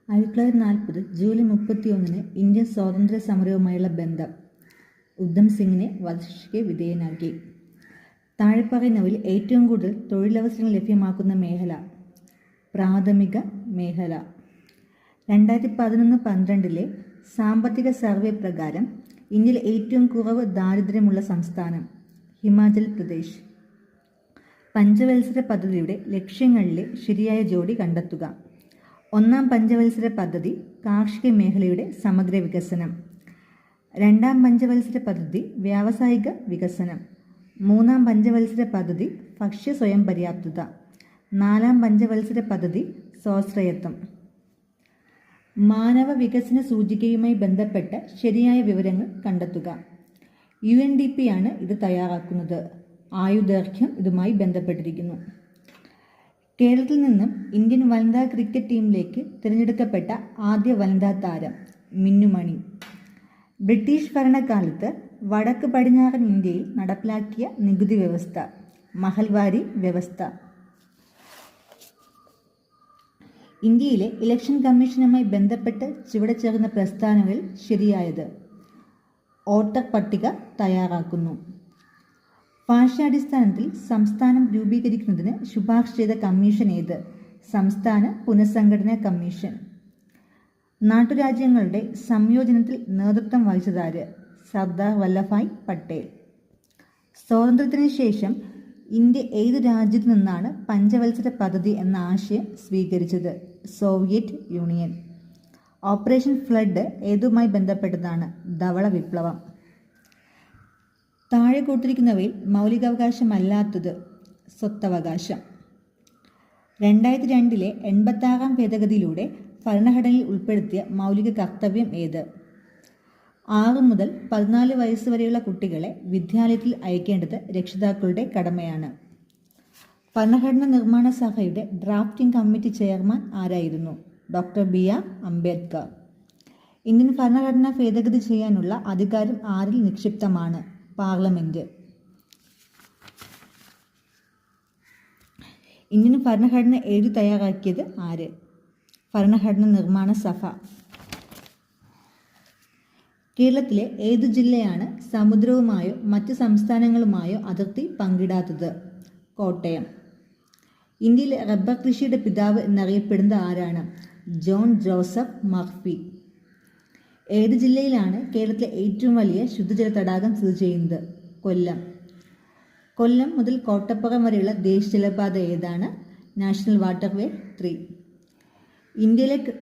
1940 July 31 Indian സ്വാതന്ത്ര്യ സമരവുമായുള്ള ബന്ധം ഉദ്ധം സിംഗിനെ വധശിക്ഷയ്ക്ക് വിധേയനാക്കി. താഴെപ്പറയുന്നവയിൽ ഏറ്റവും കൂടുതൽ തൊഴിലവസരങ്ങൾ ലഭ്യമാക്കുന്ന മേഖല. പ്രാഥമിക മേഖല. 2011-12 സാമ്പത്തിക സർവേ പ്രകാരം ഇന്ത്യയിൽ ഏറ്റവും കുറവ് ദാരിദ്ര്യമുള്ള സംസ്ഥാനം ഹിമാചൽ പ്രദേശ്. പഞ്ചവത്സര പദ്ധതിയുടെ ലക്ഷ്യങ്ങളിലെ ശരിയായ ജോഡി കണ്ടെത്തുക. ഒന്നാം പഞ്ചവത്സര പദ്ധതി കാർഷിക മേഖലയുടെ സമഗ്ര വികസനം. രണ്ടാം പഞ്ചവത്സര പദ്ധതി വ്യാവസായിക വികസനം. മൂന്നാം പഞ്ചവത്സര പദ്ധതി ഭക്ഷ്യ സ്വയം പര്യാപ്തത. നാലാം പഞ്ചവത്സര പദ്ധതി സ്വാശ്രയത്വം. മാനവ വികസന സൂചികയുമായി ബന്ധപ്പെട്ട ശരിയായ വിവരങ്ങൾ കണ്ടെത്തുക. UNDP ആണ് ഇത് തയ്യാറാക്കുന്നത്. ആയുർദൈർഘ്യം ഇതുമായി ബന്ധപ്പെട്ടിരിക്കുന്നു. കേരളത്തിൽ നിന്നും ഇന്ത്യൻ വനിതാ ക്രിക്കറ്റ് ടീമിലേക്ക് തിരഞ്ഞെടുക്കപ്പെട്ട ആദ്യ വനിതാ താരം മിന്നുമണി. ബ്രിട്ടീഷ് ഭരണകാലത്ത് വടക്ക് പടിഞ്ഞാറൻ ഇന്ത്യയിൽ നടപ്പിലാക്കിയ നികുതി വ്യവസ്ഥ മഹൽവാരി വ്യവസ്ഥ. ഇന്ത്യയിലെ ഇലക്ഷൻ കമ്മീഷനുമായി ബന്ധപ്പെട്ട് ചുവടെ ചേർന്ന പ്രസ്താവനകളിൽ ശരിയായത്. വോട്ടർ പട്ടിക തയ്യാറാക്കുന്നു. ഭാഷാടിസ്ഥാനത്തിൽ സംസ്ഥാനം രൂപീകരിക്കുന്നതിന് ശുപാർശ ചെയ്ത കമ്മീഷൻ ഏത്? സംസ്ഥാന പുനഃസംഘടനാ കമ്മീഷൻ. നാട്ടുരാജ്യങ്ങളുടെ സംയോജനത്തിൽ നേതൃത്വം വഹിച്ചതാര്? സർദാർ വല്ലഭായ് പട്ടേൽ. സ്വാതന്ത്ര്യത്തിന് ശേഷം ഇന്ത്യ ഏതു രാജ്യത്തു നിന്നാണ് പഞ്ചവത്സര പദ്ധതി എന്ന ആശയം സ്വീകരിച്ചത്? Soviet union. ഓപ്പറേഷൻ ഫ്ലഡ് ഏതുമായി ബന്ധപ്പെട്ടതാണ്? ധവള വിപ്ലവം. താഴെ കൊടുത്തിരിക്കുന്നവയിൽ മൗലികാവകാശമല്ലാത്തത് സ്വത്തവകാശം. 2002 86 ഭേദഗതിയിലൂടെ ഭരണഘടനയിൽ ഉൾപ്പെടുത്തിയ മൗലിക കർത്തവ്യം ഏത്? 6 മുതൽ 14 വയസ്സ് വരെയുള്ള കുട്ടികളെ വിദ്യാലയത്തിൽ അയക്കേണ്ടത് രക്ഷിതാക്കളുടെ കടമയാണ്. ഭരണഘടനാ നിർമ്മാണ സഭയുടെ ഡ്രാഫ്റ്റിംഗ് കമ്മിറ്റി ചെയർമാൻ ആരായിരുന്നു? Doctor BR Ambedkar. ഇന്ത്യൻ ഭരണഘടന ഭേദഗതി ചെയ്യാനുള്ള അധികാരം ആരിൽ നിക്ഷിപ്തമാണ്? പാർലമെന്റ്. ഇന്ത്യൻ ഭരണഘടന എഴുതി തയ്യാറാക്കിയത് ആര്? ഭരണഘടനാ നിർമ്മാണ സഭ. കേരളത്തിലെ ഏതു ജില്ലയാണ് സമുദ്രവുമായോ മറ്റ് സംസ്ഥാനങ്ങളുമായോ അതിർത്തി പങ്കിടാത്തത്? കോട്ടയം. ഇന്ത്യയിലെ റബ്ബർ കൃഷിയുടെ പിതാവ് എന്നറിയപ്പെടുന്നത് ആരാണ്? John Joseph Murphy. ഏത് ജില്ലയിലാണ് കേരളത്തിലെ ഏറ്റവും വലിയ ശുദ്ധജല തടാകം സ്ഥിതി ചെയ്യുന്നത്? കൊല്ലം. കൊല്ലം മുതൽ കോട്ടപ്പുറം വരെയുള്ള ദേശീയജലപാത ഏതാണ്? National waterway 3. ഇന്ത്യയിലെ